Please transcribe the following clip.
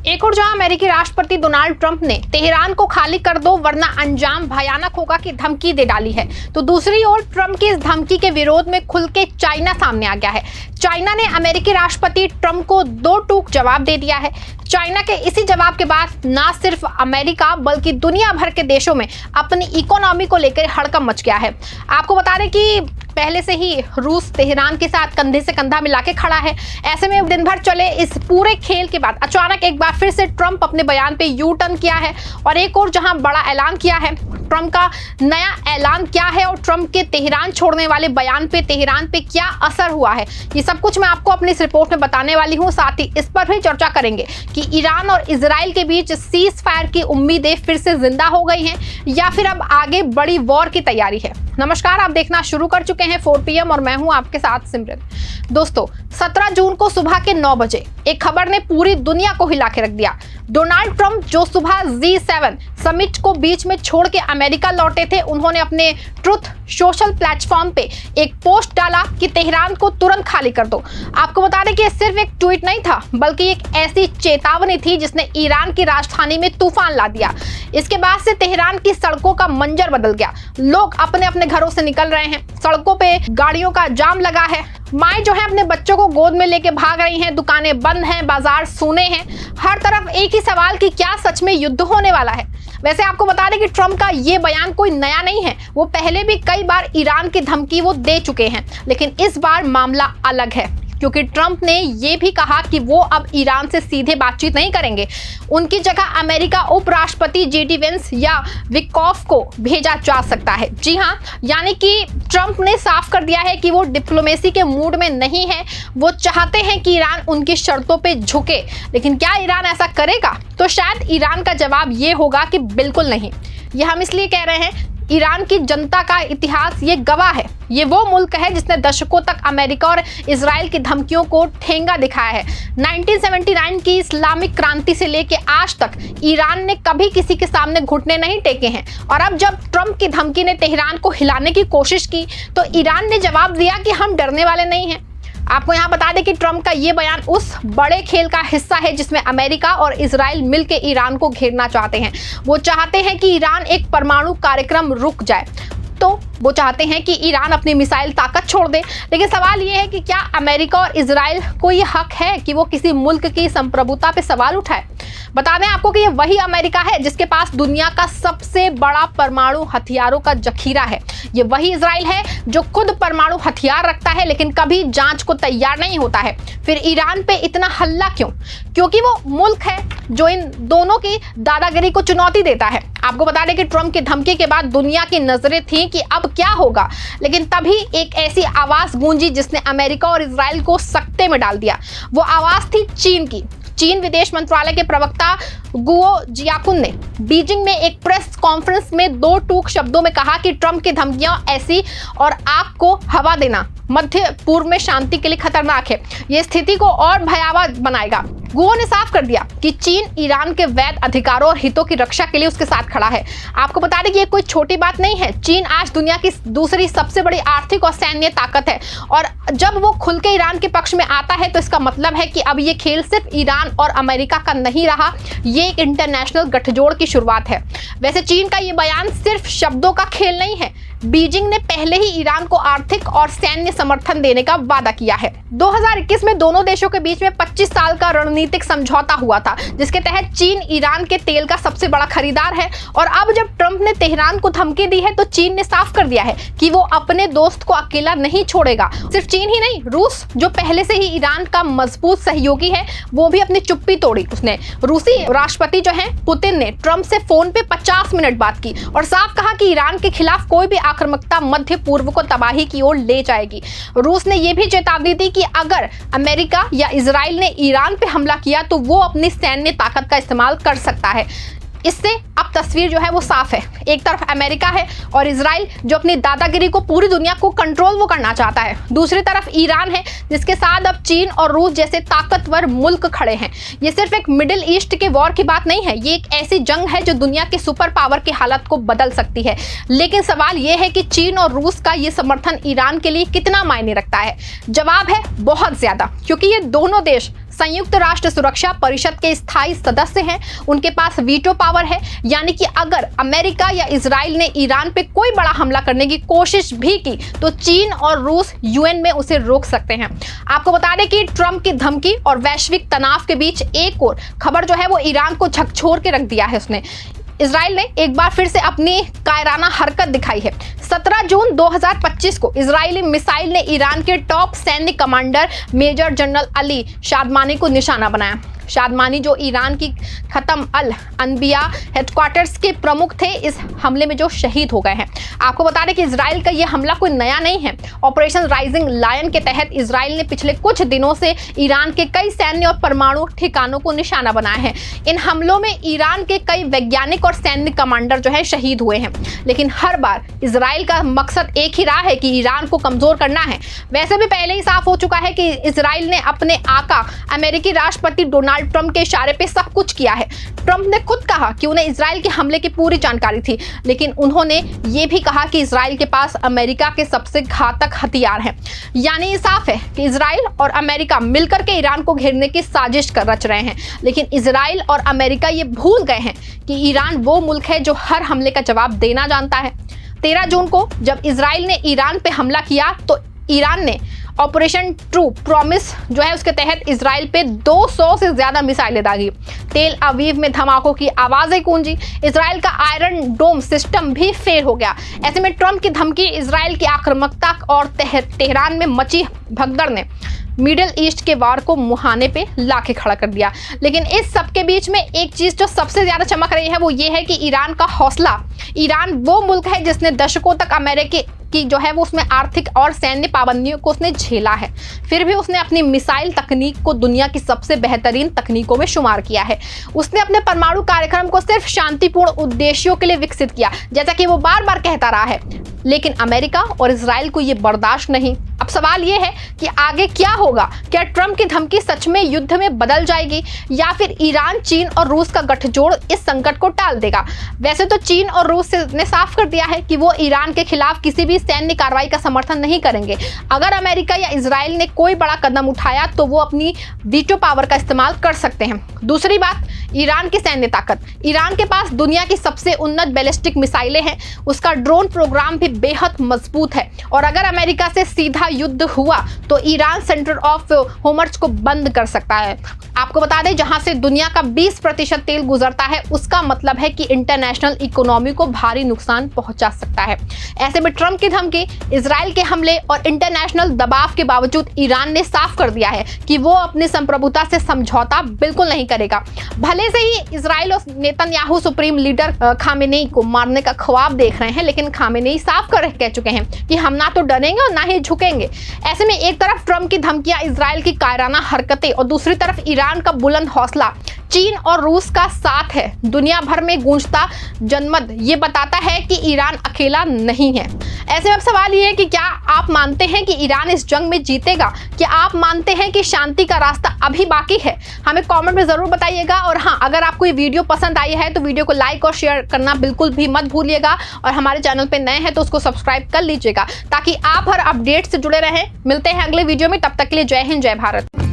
एक और जहां अमेरिकी राष्ट्रपति डोनाल्ड ट्रंप ने तेहरान को खाली कर दो वरना अंजाम भयानक होगा की धमकी दे डाली है, तो दूसरी ओर ट्रंप की इस धमकी के विरोध में खुल के चाइना सामने आ गया है। चाइना ने अमेरिकी राष्ट्रपति ट्रंप को दो टूक जवाब दे दिया है। चाइना के इसी जवाब के बाद ना सिर्फ अमेरिका बल्कि दुनिया भर के देशों में अपनी इकोनॉमी को लेकर हड़कंप मच गया है। आपको बता दें कि पहले से ही रूस तेहरान के साथ कंधे से कंधा मिला के खड़ा है। ऐसे में दिन भर चले इस पूरे खेल के बाद अचानक एक बार फिर से ट्रंप अपने बयान पे यू टर्न किया है और एक और जहां बड़ा ऐलान किया है। ट्रंप का नया ऐलान क्या है और ट्रंप के तेहरान छोड़ने वाले बयान पे तेहरान पे क्या असर हुआ है, ये सब कुछ मैं आपको अपनी इस रिपोर्ट में बताने वाली हूँ। साथ ही इस पर भी चर्चा करेंगे कि ईरान और इजराइल के बीच सीज फायर की उम्मीदें फिर से जिंदा हो गई हैं या फिर अब आगे बड़ी वॉर की तैयारी है। नमस्कार, आप देखना शुरू कर चुके हैं 4 PM और मैं हूं आपके साथ सिमरन। दोस्तों, 17 जून को सुबह के 9 बजे एक खबर ने पूरी दुनिया को हिला के रख दिया। डोनाल्ड ट्रंप जो सुबह G7 समिट को बीच में छोड़ के अमेरिका लौटे थे, उन्होंने अपने ट्रुथ सोशल प्लेटफॉर्म पे एक पोस्ट डाला कि तेहरान को तुरंत खाली कर दो। आपको बता दें कि यह सिर्फ एक ट्वीट नहीं था बल्कि एक ऐसी चेतावनी थी जिसने ईरान की राजधानी में तूफान ला दिया। इसके बाद से तेहरान की सड़कों का मंजर बदल गया। लोग अपने अपने घरों से निकल रहे हैं, सड़कों पे गाड़ियों का जाम लगा है, माएं जो है अपने बच्चों को गोद में लेके भाग रही हैं, दुकानें बंद हैं, बाजार सूने हैं। हर तरफ एक ही सवाल कि क्या सच में युद्ध होने वाला है। वैसे आपको बता दें कि ट्रंप का ये बयान कोई नया नहीं है, वो पहले भी कई बार ईरान की धमकी वो दे चुके हैं, लेकिन इस बार मामला अलग है क्योंकि ट्रंप ने ये भी कहा कि वो अब ईरान से सीधे बातचीत नहीं करेंगे। उनकी जगह अमेरिका उपराष्ट्रपति JD वेंस या विकॉफ को भेजा जा सकता है। जी हाँ, यानी कि ट्रंप ने साफ कर दिया है कि वो डिप्लोमेसी के मूड में नहीं है। वो चाहते हैं कि ईरान उनकी शर्तों पे झुके, लेकिन क्या ईरान ऐसा करेगा? तो शायद ईरान का जवाब ये होगा कि बिल्कुल नहीं। ये हम इसलिए कह रहे हैं, ईरान की जनता का इतिहास ये गवाह है। ये वो मुल्क है जिसने दशकों तक अमेरिका और इजराइल की धमकियों को ठेंगा दिखाया है। 1979 की इस्लामिक क्रांति से लेके आज तक ईरान ने कभी किसी के सामने घुटने नहीं टेके हैं और अब जब ट्रंप की धमकी ने तेहरान को हिलाने की कोशिश की तो ईरान ने जवाब दिया कि हम डरने वाले नहीं हैं। आपको यहाँ बता दें कि ट्रंप का ये बयान उस बड़े खेल का हिस्सा है जिसमें अमेरिका और इजराइल मिलकर ईरान को घेरना चाहते हैं। वो चाहते हैं कि ईरान एक परमाणु कार्यक्रम रुक जाए, तो वो चाहते हैं कि ईरान अपनी मिसाइल ताकत छोड़ दे। लेकिन सवाल ये है कि क्या अमेरिका और इजराइल को ये हक है कि वो किसी मुल्क की संप्रभुता पे सवाल उठाए? बता दें आपको कि ये वही अमेरिका है जिसके पास दुनिया का सबसे बड़ा परमाणु हथियारों का जखीरा है। ये वही इजराइल है जो खुद परमाणु हथियार रखता है लेकिन कभी जांच को तैयार नहीं होता है। फिर ईरान पे इतना हल्ला क्यों? क्योंकि वो मुल्क है जो इन दोनों की दादागिरी को चुनौती देता है। आपको बता दें कि ट्रंप की धमकी के बाद दुनिया की नजरें थी कि अब क्या होगा, लेकिन तभी एक ऐसी आवाज गूंजी जिसने अमेरिका और इजराइल को सकते में डाल दिया। वो आवाज थी चीन की। चीन विदेश मंत्रालय के प्रवक्ता गुओ जियाकुन ने बीजिंग में एक प्रेस कॉन्फ्रेंस में दो टूक शब्दों में कहा कि ट्रंप की धमकियां ऐसी और आग को हवा देना मध्य पूर्व में शांति के लिए खतरनाक है। यह स्थिति को और भयावह बनाएगा। गुओ ने साफ कर दिया कि चीन ईरान के वैध अधिकारों और हितों की रक्षा के लिए उसके साथ खड़ा है। आपको बता दें कि ये कोई छोटी बात नहीं है। चीन आज दुनिया की दूसरी सबसे बड़ी आर्थिक और सैन्य ताकत है और जब वो खुल के ईरान के पक्ष में आता है तो इसका मतलब है कि अब ये खेल सिर्फ ईरान और अमेरिका का नहीं रहा, ये एक इंटरनेशनल गठजोड़ की शुरुआत है। वैसे चीन का ये बयान सिर्फ शब्दों का खेल नहीं है। बीजिंग ने पहले ही ईरान को आर्थिक और सैन्य समर्थन देने का वादा किया है। 2021 में दोनों देशों के बीच में 25 साल का रणनीतिक समझौता हुआ था जिसके तहत चीन ईरान के तेल का सबसे बड़ा खरीदार है और अब जब ट्रंप ने तेहरान को धमकी दी है तो चीन ने साफ कर दिया है कि वो अपने दोस्त को अकेला नहीं छोड़ेगा। सिर्फ चीन ही नहीं, रूस जो पहले से ही ईरान का मजबूत सहयोगी है वो भी अपनी चुप्पी तोड़ी। उसने रूसी राष्ट्रपति जो है पुतिन ने ट्रंप से फोन पे 50 मिनट बात की और साफ कहा कि ईरान के खिलाफ कोई भी आक्रामकता मध्य पूर्व को तबाही की ओर ले जाएगी। रूस ने यह भी चेतावनी दी कि अगर अमेरिका या इजराइल ने ईरान पे हमला किया तो वो अपनी सैन्य ताकत का इस्तेमाल कर सकता है। इससे अब तस्वीर जो है वो साफ है। एक तरफ अमेरिका है और इजराइल जो अपनी दादागिरी को पूरी दुनिया को कंट्रोल वो करना चाहता है, दूसरी तरफ ईरान है जिसके साथ अब चीन और रूस जैसे ताकतवर मुल्क खड़े हैं। ये सिर्फ एक मिडिल ईस्ट के वॉर की बात नहीं है, ये एक ऐसी जंग है जो दुनिया के सुपर पावर की हालत को बदल सकती है। लेकिन सवाल ये है कि चीन और रूस का ये समर्थन ईरान के लिए कितना मायने रखता है? जवाब है बहुत ज्यादा, क्योंकि ये दोनों देश संयुक्त राष्ट्र सुरक्षा परिषद के स्थायी सदस्य हैं, उनके पास वीटो पावर है, यानी कि अगर अमेरिका या इजराइल ने ईरान पे कोई बड़ा हमला करने की कोशिश भी की तो चीन और रूस यूएन में उसे रोक सकते हैं। आपको बता दें कि ट्रंप की धमकी और वैश्विक तनाव के बीच एक और खबर जो है वो ईरान को झकझोर के रख दिया है। उसने इजराइल ने एक बार फिर से अपनी कायराना हरकत दिखाई है। 17 जून 2025 को इजरायली मिसाइल ने ईरान के टॉप सैन्य कमांडर मेजर जनरल अली शादमानी को निशाना बनाया। शादमानी जो ईरान की खत्म अल अनबिया हेडक्वार्टर्स के प्रमुख थे, इस हमले में जो शहीद हो गए हैं। आपको बता दें कि इजराइल का यह हमला कोई नया नहीं है। ऑपरेशन राइजिंग लायन के तहत इजराइल ने पिछले कुछ दिनों से ईरान के कई सैन्य और परमाणु ठिकानों को निशाना बनाया है। इन हमलों में ईरान के कई वैज्ञानिक और सैन्य कमांडर जो है शहीद हुए हैं, लेकिन हर बार इजराइल का मकसद एक ही रहा है कि ईरान को कमजोर करना है। वैसे भी पहले ही साफ हो चुका है कि इजराइल ने अपने आका अमेरिकी राष्ट्रपति डोनाल्ड ट्रंप के इशारे पे सब कुछ किया है। ट्रंप ने खुद कहा कि उन्हें इजराइल के हमले की पूरी जानकारी थी, लेकिन उन्होंने ये भी कहा कि इजराइल के पास अमेरिका के सबसे घातक हथियार हैं। यानी ये साफ है कि इजराइल और अमेरिका मिलकर के ईरान को घेरने की साजिश कर रच रहे हैं, लेकिन इजराइल और अमेरिका ये भूल गए हैं कि ईरान वो मुल्क है जो हर हमले का जवाब देना जानता है। 13 जून को जब इजराइल ने ईरान पे हमला किया तो ईरान ने ऑपरेशन ट्रू प्रॉमिस जो है उसके तहत इजराइल पे 200 से ज्यादा मिसाइलें दागी। तेल अवीव में धमाकों की आवाजें गूंजी। इजराइल का आयरन डोम सिस्टम भी फेल हो गया। ऐसे में ट्रंप की धमकी, इजराइल की आक्रामकता और तेहरान में मची भगदड़ ने मिडिल ईस्ट के वार को मुहाने पे लाके खड़ा कर दिया। लेकिन इस सब के बीच में एक चीज जो सबसे ज्यादा चमक रही है वो ये है कि ईरान का हौसला। ईरान वो मुल्क है जिसने दशकों तक अमेरिका की जो है वो उसमें आर्थिक और सैन्य पाबंदियों को उसने झेला है, फिर भी उसने अपनी मिसाइल तकनीक को दुनिया की सबसे बेहतरीन तकनीकों में शुमार किया है। उसने अपने परमाणु कार्यक्रम को सिर्फ शांतिपूर्ण उद्देश्यों के लिए विकसित किया, जैसा कि वो बार बार कहता रहा है। लेकिन अमेरिका और इजराइल को ये बर्दाश्त नहीं। अब सवाल ये है कि आगे क्या होगा? क्या ट्रंप की धमकी सच में युद्ध में बदल जाएगी या फिर ईरान, चीन और रूस का गठजोड़ इस संकट को टाल देगा? वैसे तो चीन और रूस ने साफ कर दिया है कि वो ईरान के खिलाफ किसी भी सैन्य कार्रवाई का समर्थन नहीं करेंगे। अगर अमेरिका या इजराइल ने कोई बड़ा कदम उठाया तो वो अपनी वीटो पावर का इस्तेमाल कर सकते हैं। दूसरी बात, ईरान की सैन्य ताकत। ईरान के पास दुनिया की सबसे उन्नत बैलिस्टिक मिसाइलें हैं, उसका ड्रोन प्रोग्राम भी बेहद मजबूत है, और अगर अमेरिका से सीधा युद्ध हुआ तो ईरान सेंटर ऑफ होमर्स को बंद कर सकता है। आपको बता दें, जहां से दुनिया का 20% तेल गुजरता है, उसका मतलब है कि इंटरनेशनल इकोनॉमी को भारी नुकसान पहुंचा सकता है। ऐसे में ट्रंप की धमकी, इजराइल के हमले और इंटरनेशनल दबाव के बावजूद ईरान ने साफ कर दिया है कि वो अपनी संप्रभुता से समझौता बिल्कुल नहीं करेगा। भले से ही इजराइल और नेतन्याहू सुप्रीम लीडर खामेनेई को मारने का ख्वाब देख रहे हैं, लेकिन खामेनेई साफ कह चुके हैं कि हम ना तो डरेंगे और ना ही झुकेंगे। ऐसे में एक तरफ ट्रंप की धमकियां, इजराइल की कायराना हरकतें और दूसरी तरफ ईरान का बुलंद हौसला, चीन और रूस का साथ है, दुनिया भर में गूंजता जनमत ये बताता है कि ईरान अकेला नहीं है। ऐसे में अब सवाल ये है कि क्या आप मानते हैं कि ईरान इस जंग में जीतेगा? क्या आप मानते हैं कि शांति का रास्ता अभी बाकी है? हमें कमेंट में जरूर बताइएगा। और हाँ, अगर आपको ये वीडियो पसंद आई है तो वीडियो को लाइक और शेयर करना बिल्कुल भी मत भूलिएगा, और हमारे चैनल पे नए हैं तो उसको सब्सक्राइब कर लीजिएगा ताकि आप हर अपडेट से जुड़े रहें। मिलते हैं अगले वीडियो में, तब तक के लिए जय हिंद, जय भारत।